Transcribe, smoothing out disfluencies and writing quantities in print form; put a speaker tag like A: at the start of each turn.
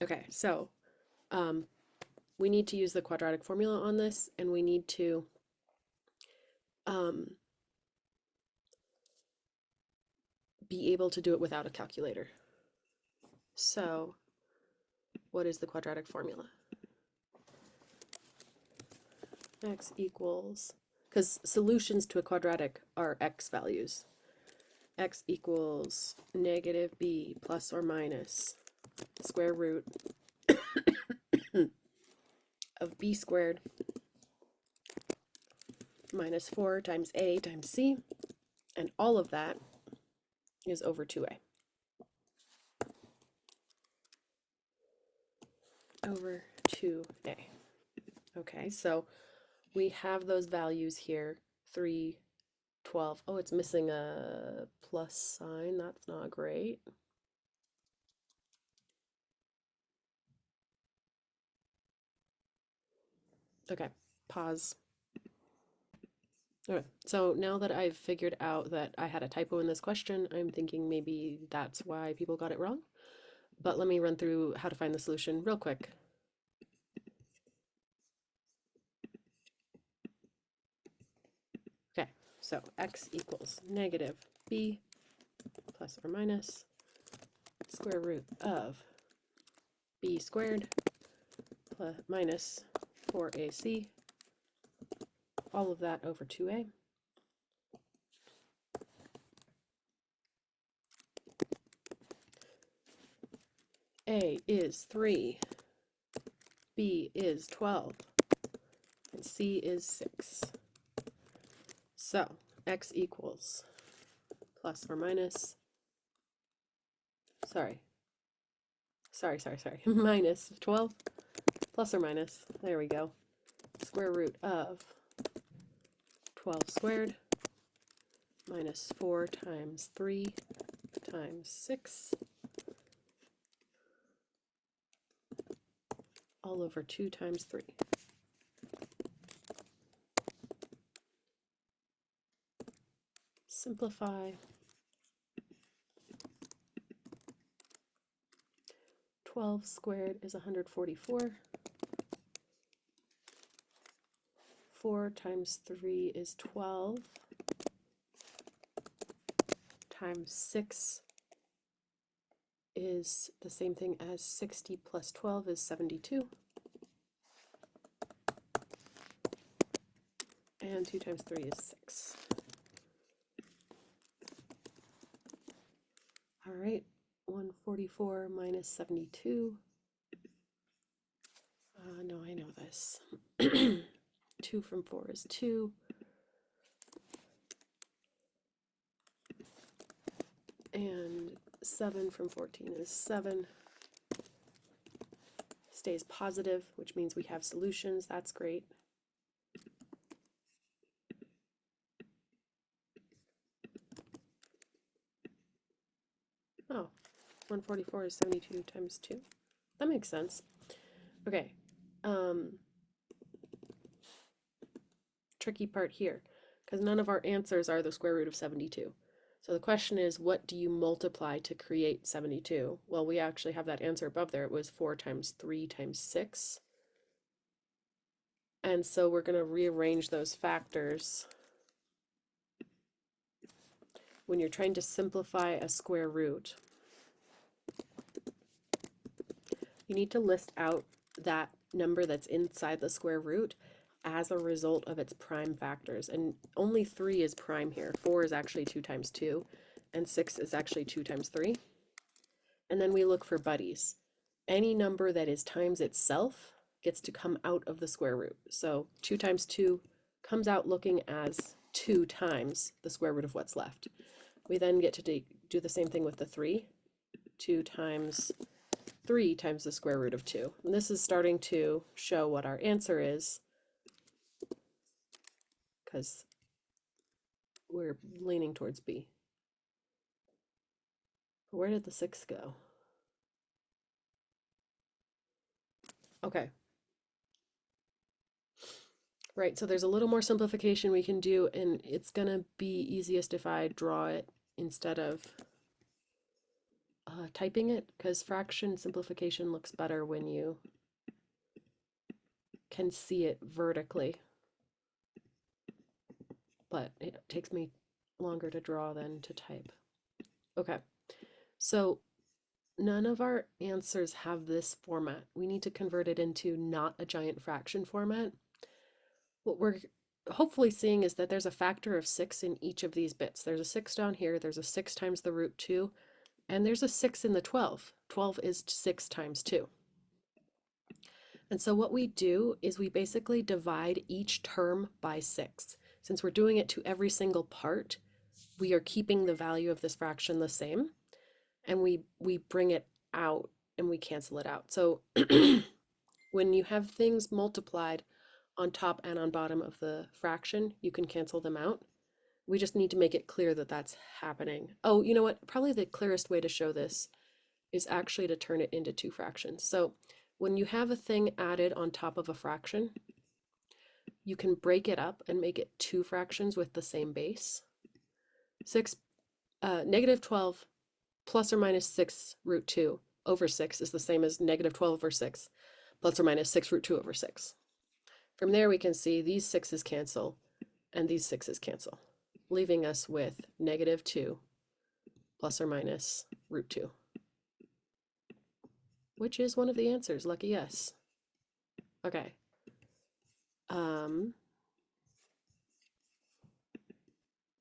A: Okay, so we need to use the quadratic formula on this, and we need to um, be able to do it without a calculator. So what is the quadratic formula? X equals, because solutions to a quadratic are x values. X equals negative b plus or minus square root of b squared minus 4 times a times c, and all of that is over 2a. Over 2a. Okay, so we have those values here, 3, 12. Oh, it's missing a plus sign. That's not great. Okay, pause. Okay, so now that I've figured out that I had a typo in this question, I'm thinking maybe that's why people got it wrong. But let me run through how to find the solution real quick. Okay, so x equals negative b plus or minus square root of b squared plus minus 4ac, all of that over 2a. A is 3, B is 12, and C is 6. So x equals plus or minus, minus 12 plus or minus, there we go, square root of 12 squared minus 4 times 3 times 6 all over 2 times 3. Simplify. 12 squared is 144. 4 times 3 is 12. Times 6 is the same thing as 60 plus 12 is 72. And 2 times 3 is 6. All right, 144 minus 72. No, I know this. 2 from 4 is 2. And 7 from 14 is 7. Stays positive, which means we have solutions. That's great. Oh, 144 is 72 times 2. That makes sense. Okay. Tricky part here, because none of our answers are the square root of 72. So the question is, what do you multiply to create 72? Well, we actually have that answer above there. It was 4 times 3 times 6. And so we're going to rearrange those factors. When you're trying to simplify a square root, you need to list out that number that's inside the square root as a result of its prime factors. And only 3 is prime here. 4 is actually 2 times 2, and 6 is actually 2 times 3. And then we look for buddies. Any number that is times itself gets to come out of the square root. So 2 times 2 comes out looking as 2 times the square root of what's left. We then get to do the same thing with the 3. 2 times 3 times the square root of 2. And this is starting to show what our answer is, because we're leaning towards B. Where did the 6 go? Okay. Right, so there's a little more simplification we can do, and it's going to be easiest if I draw it instead of typing it, because fraction simplification looks better when you can see it vertically. But it takes me longer to draw than to type. Okay, so none of our answers have this format. We need to convert it into not a giant fraction format. What we're hopefully seeing is that there's a factor of 6 in each of these bits. There's a 6 down here, there's a 6 times the root 2, and there's a 6 in the 12. 12 is 6 times 2. And so what we do is we basically divide each term by 6. Since we're doing it to every single part, we are keeping the value of this fraction the same, and we bring it out and we cancel it out. So when you have things multiplied on top and on bottom of the fraction, you can cancel them out. We just need to make it clear that that's happening. Oh, you know what? Probably the clearest way to show this is actually to turn it into two fractions. So when you have a thing added on top of a fraction, you can break it up and make it two fractions with the same base. Negative 12 plus or minus 6 root 2 over 6 is the same as negative 12 over 6 plus or minus 6 root 2 over 6. From there we can see these 6's cancel and these 6's cancel, leaving us with negative 2 plus or minus root 2, which is one of the answers. Lucky us. Okay.